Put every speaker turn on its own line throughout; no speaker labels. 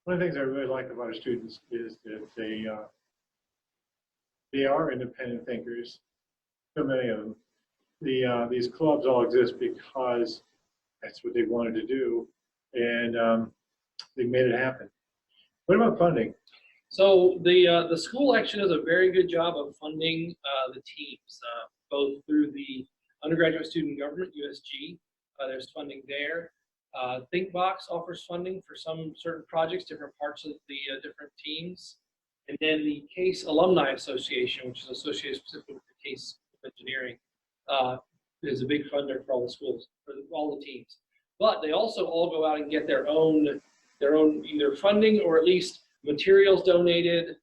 One of the things I really like about our students is that they are independent thinkers. So many of them. These clubs all exist because that's what they wanted to do, and they made it happen. What about funding?
So the school actually does a very good job of funding the teams, both through the undergraduate student government, USG. There's funding there. ThinkBox offers funding for some certain projects, different parts of the different teams. And then the Case Alumni Association, which is associated specifically with the Case of Engineering, is a big funder for all the schools, for all the teams. But they also all go out and get their own either funding or at least materials donated,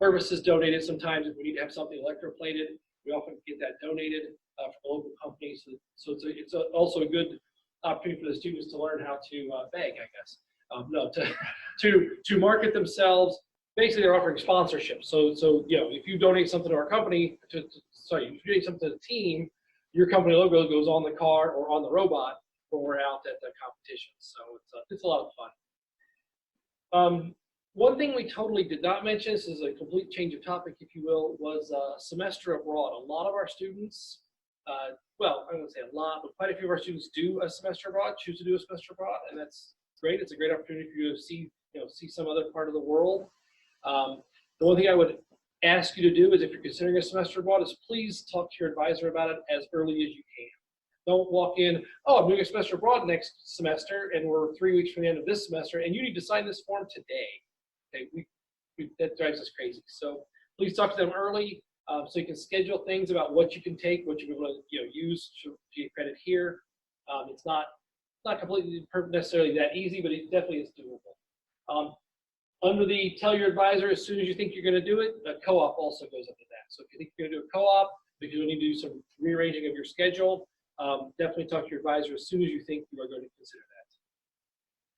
services donated. Sometimes if we need to have something electroplated, we often get that donated from local companies. So it's also a good opportunity for the students to learn how to beg, I guess. No, to market themselves. Basically, they're offering sponsorship. So you know, if you donate something to our company, if you donate something to the team, your company logo goes on the car or on the robot when we're out at the competition. So it's a lot of fun. One thing we totally did not mention, this is a complete change of topic, if you will, was semester abroad. A lot of our students, well, I'm going to say a lot, but quite a few of our students do a semester abroad, choose to do a semester abroad, and that's great. It's a great opportunity for you to see, see some other part of the world. The one thing I would ask you to do is, if you're considering a semester abroad, is please talk to your advisor about it as early as you can. Don't walk in, oh, I'm doing a semester abroad next semester, and we're 3 weeks from the end of this semester, and you need to sign this form today. Okay, that drives us crazy. So please talk to them early, so you can schedule things about what you can take, what you're able to use to get credit here. It's not completely necessarily that easy, but it definitely is doable. Under the tell your advisor as soon as you think you're going to do it, a co-op also goes up to that. So if you think you're going to do a co-op, if you need to do some rearranging of your schedule, definitely talk to your advisor as soon as you think you are going to consider that.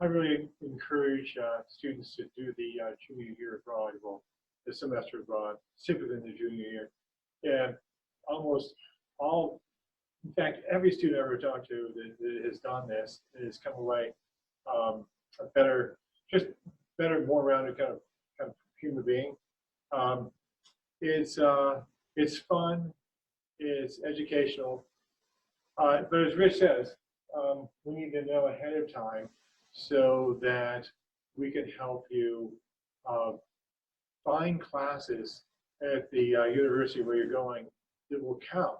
I really encourage students to do the junior year abroad, well, the semester abroad, typically in the junior year. And almost all, in fact, every student I ever talked to that has done this has come away a better, more rounded kind of human being. It's fun, it's educational, but as Rich says, we need to know ahead of time so that we can help you find classes at the university where you're going that will count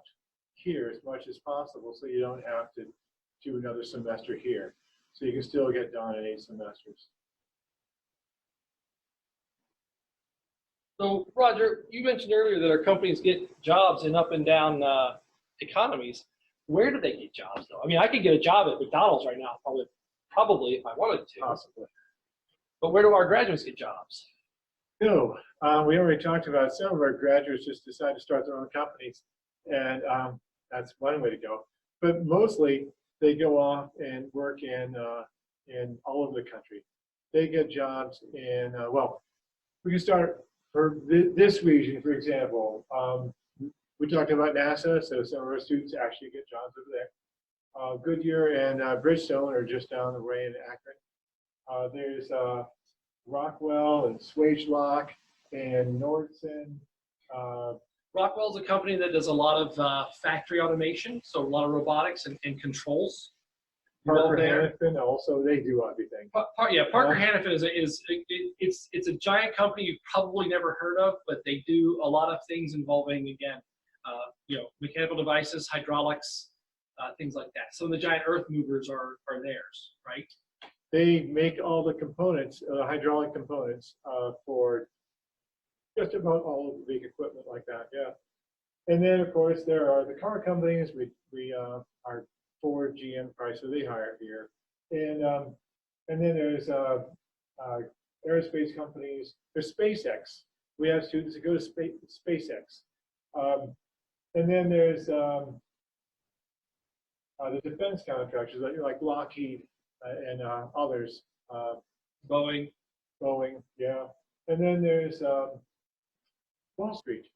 here as much as possible, so you don't have to do another semester here. So you can still get done in 8 semesters.
So, Roger, you mentioned earlier that our companies get jobs in up and down economies. Where do they get jobs, though? I mean, I could get a job at McDonald's right now, probably if I wanted to.
Possibly.
But where do our graduates get jobs?
No, we already talked about some of our graduates just decide to start their own companies, and that's one way to go. But mostly, they go off and work in all over the country. They get jobs in, well, we can start for this region, for example. We talked about NASA, so some of our students actually get jobs over there. Goodyear and Bridgestone are just down the way in Akron. There's Rockwell and Swagelock and Nordson.
Rockwell's a company that does a lot of factory automation, so a lot of robotics and controls.
Parker Hannifin also, they do everything.
Parker Hannifin it's a giant company you've probably never heard of, but they do a lot of things involving, again, mechanical devices, hydraulics, things like that. Some of the giant earth movers are theirs, right?
They make all the components, hydraulic components, for just about all of the big equipment like that, yeah. And then, of course, there are the car companies. We are Ford, GM, Chrysler, they hire here. And then there's aerospace companies. There's SpaceX. We have students that go to SpaceX. And then there's the defense contractors like Lockheed and others.
Boeing,
yeah. And then there's Wall Street.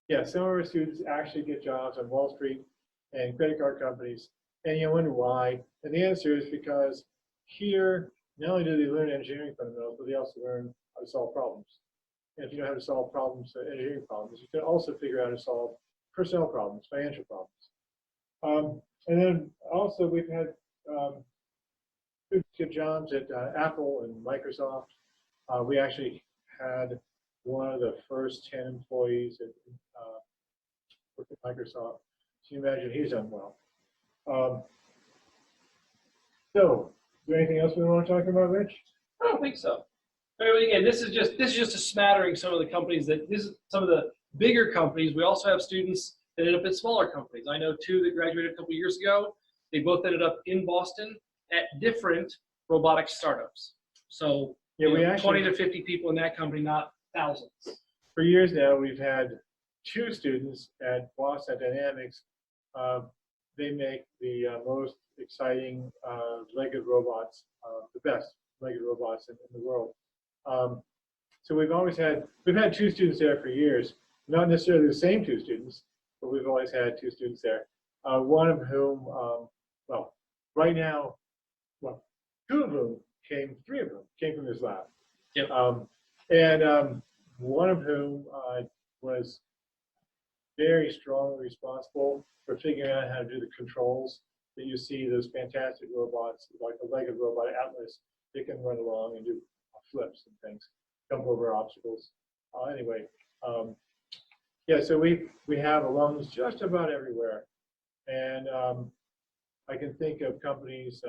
Yeah, some of our students actually get jobs on Wall Street and credit card companies. And you wonder why. And the answer is because here, not only do they learn engineering fundamentals, but they also learn how to solve problems. And if you know how to solve problems, engineering problems, you can also figure out how to solve personnel problems, financial problems. And then also we've had good jobs at Apple and Microsoft. We actually had one of the first 10 employees at Microsoft. So you imagine he's done well. So, is there anything else we want to talk about, Rich?
I don't think so. I mean, again, this is just a smattering of some of the companies some of the bigger companies. We also have students that end up at smaller companies. I know two that graduated a couple years ago. They both ended up in Boston at different robotics startups. So
yeah, we actually
20 to 50 people in that company, not thousands.
For years now, we've had two students at Boston Dynamics. They make the most exciting legged robots, the best legged robots in the world. So we've had two students there for years, not necessarily the same two students, but we've always had two students there. One of whom, well, right now, well, three of them came from this lab.
Yep.
And one of whom was very strongly responsible for figuring out how to do the controls that you see those fantastic robots, like the legged robot Atlas, they can run along and do flips and things, jump over obstacles. Anyway, yeah, so we have alums just about everywhere. And I can think of companies,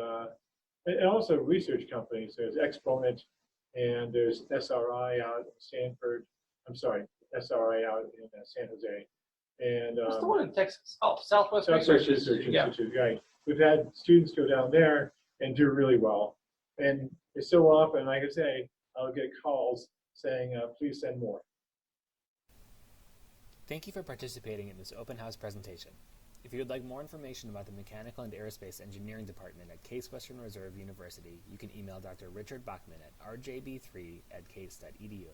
and also research companies. There's Exponent, and there's SRI out in Stanford. I'm sorry, SRI out in San Jose. And
What's the one in Texas? Oh, Southwest
Southwest
Research
Research Institute, right. We've had students go down there and do really well. And so often, like I say, I'll get calls saying, please send more.
Thank you for participating in this open house presentation. If you would like more information about the Mechanical and Aerospace Engineering Department at Case Western Reserve University, you can email Dr. Richard Bachman at rjb3@case.edu.